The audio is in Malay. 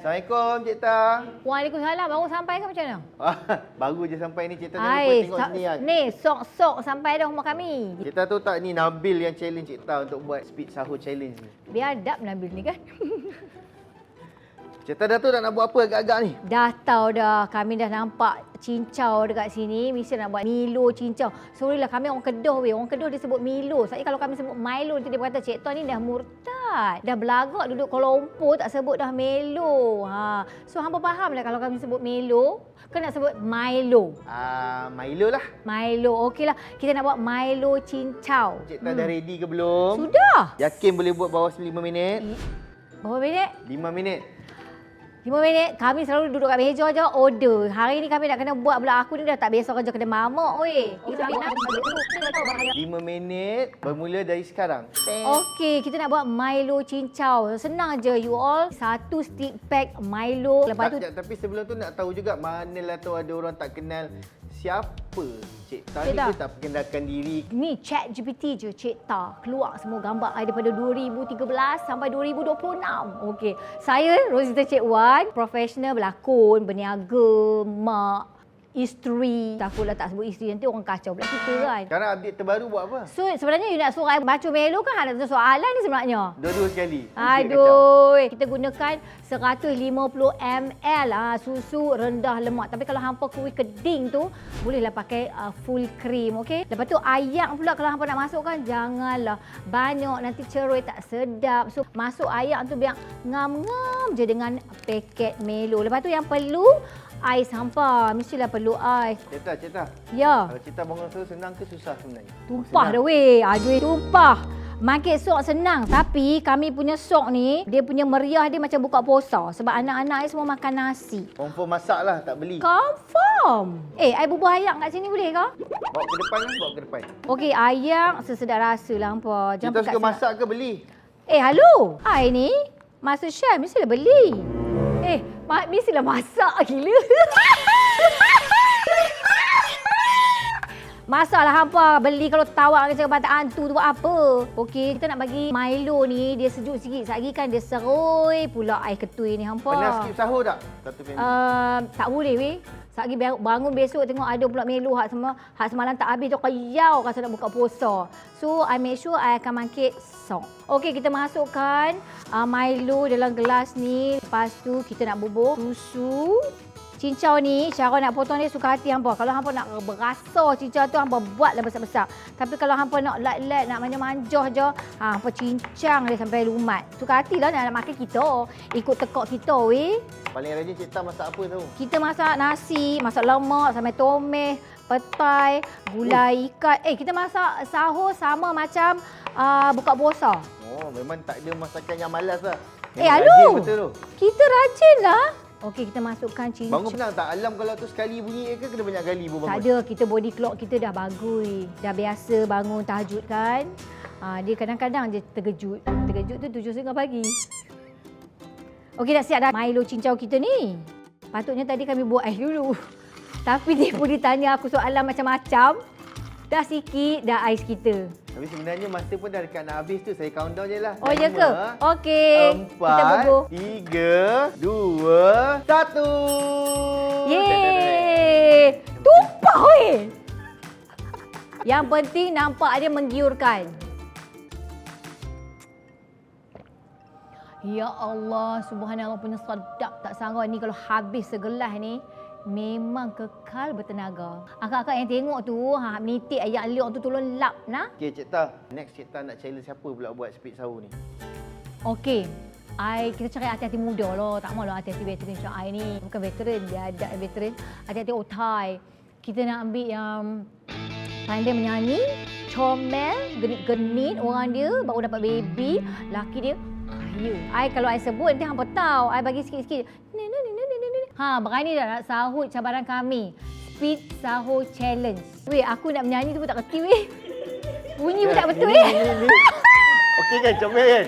Assalamualaikum Cik Ta. Waalaikumsalam. Baru sampai ke macam mana? Baru je sampai ni Cik Ta, jangan lupa tengok sini kan. Ni sok-sok sampai dah rumah kami. Cik Ta tahu tak ni Nabil yang challenge Cik Ta untuk buat speed sahur challenge ni. Biadab Nabil ni kan. Cik Ta dah tahu tak nak buat apa agak-agak ni? Dah tahu dah. Kami dah nampak cincau dekat sini. Mesti nak buat Milo cincau. Sorry lah, kami orang Kedah weh. Orang Kedah dia sebut Milo. Soalnya kalau kami sebut Milo, nanti dia berkata Cik Ta ni dah murtad. Dah belagak duduk Kuala Lumpur tak sebut dah Melo. So hampa faham dah kalau kami sebut Melo, kena sebut Milo. Milo lah. Milo. Okeylah. Kita nak buat Milo cincau. Cik Ta dah ready ke belum? Sudah. Yakin boleh buat bawah 5 minit? Berapa minit? 5 minit. 5 minit, kami selalu duduk kat meja je order. Hari ni kami nak kena buat pula. Aku ni dah tak biasa kerja kedai mamak weh. 5 minit bermula dari sekarang. Okey, kita nak buat Milo cincau. Senang je you all. 1 stick pack Milo. Lepas tu Tapi sebelum tu nak tahu juga manalah tu ada orang tak kenal siapa Cik Ta Cik ni, Ta. dia tak perkenalkan diri. ni ChatGPT je Cik Ta. Keluar semua gambar I daripada 2013 sampai 2026. Okey. Saya Rosita Cik Wan, profesional berlakon, berniaga, mak, isteri. Takutlah tak sebut isteri, nanti orang kacau pula kita kan. Sekarang update terbaru buat apa? So sebenarnya you nak suruh I baca Melo kan ada soalan ni sebenarnya. Dua-dua sekali. Aduh, kita gunakan 150 ml susu rendah lemak. Tapi kalau hampa kuih keding tu, bolehlah pakai full cream, okey? Lepas tu ayak pula kalau hampa nak masukkan, janganlah banyak, nanti ceroi tak sedap. So masuk ayak tu biar ngam-ngam je dengan paket Melo. Lepas tu yang perlu ais hampa. Mestilah perlu ais. Cik Ta. Ya. Kalau Cik Ta bangun sahur senang ke susah sebenarnya? Tumpah dah weh. Aduh, tumpah. Market sok senang. Tapi kami punya sok ni, dia punya meriah dia macam buka puasa. Sebab anak-anak semua makan nasi. Confirm masak lah, tak beli. Confirm. I bubuh ayak kat sini boleh ke? Bawa ke depan lah, bawa ke depan. Okey, ayak sesedap rasa lah hampa. Cik Ta suka masak ke beli? Hello. I ni, Master Chef mestilah beli. Mestilah masak gila. Masaklah hampa, beli kalau tawak macam kata hantu tu buat apa. Okey, kita nak bagi Milo ni dia sejuk sikit. Satgi kan dia seroi pula air ketui ni hampa. Pernah skip sahur tak? Satu family. Tak boleh weh. Satgi bangun besok tengok ada pula Melo hak semalam tak habis tu kayau rasa nak buka puasa. So I make sure I akan mangkit sok. Okey, kita masukkan Milo dalam gelas ni. Lepas tu kita nak bubur susu. Cincau ni, cara nak potong dia suka hati hampa. Kalau hampa nak berasa cincau tu, hampa buatlah besar-besar. Tapi kalau hampa nak light-light, nak manja-manjah je, hampa cincang dia sampai lumat. Suka hatilah nak makan kita. Ikut tekak kita weh. Paling rajin Cik Ta masak apa tahu? Kita masak nasi, masak lemak, sampai tomes, petai, gulai ikan. Kita masak sahur sama macam buka puasa. Oh, memang tak ada masakan yang malas lah. Alu! Betul tu. Kita rajin lah. Okey, kita masukkan cincau. Bangun senang tak? Alam kalau tu sekali bunyi ke kena banyak kali pun bangun? Tak ada, kita body clock kita dah bagus. Dah biasa bangun tahajud kan. Dia kadang-kadang je terkejut. Terkejut tu 7.30 pagi. Okey, dah siap dah Milo cincau kita ni. Patutnya tadi kami buat ais dulu. Tapi dia pun ditanya aku soalan macam-macam. Dah sikit dah ais kita. Tapi sebenarnya masa pun dah dekat nak habis tu. Saya countdown je lah. Oh, ya ke? Okey. 4, 3, 2, 1. Yeay! Tumpah weh! Yang penting nampak dia menggiurkan. Ya Allah, subhanallah punya sedap tak sanggup ni kalau habis segelas ni. Memang kekal bertenaga. Akak-akak yang tengok tu, menitik ayak liok tu tolong lap nah. Okey Cik Ta, next Cik Ta nak challenge siapa pula buat speed sahur ni? Okey. Kita cari hati-hati muda lah. Tak maulah hati-hati veteran macam I ni. Bukan veteran, dia ada veteran. Hati-hati otai. Kita nak ambil yang pandai menyanyi, comel, genit-genit orang dia, baru dapat baby, laki dia kaya. Kalau I sebut nanti hampa tahu. I bagi sikit-sikit. Berani dah nak sahut cabaran kami. Speed Sahur Challenge. Weh, aku nak menyanyi tu pun tak kerti weh. Bunyi pun tak betul weh. Okey kan, comel kan?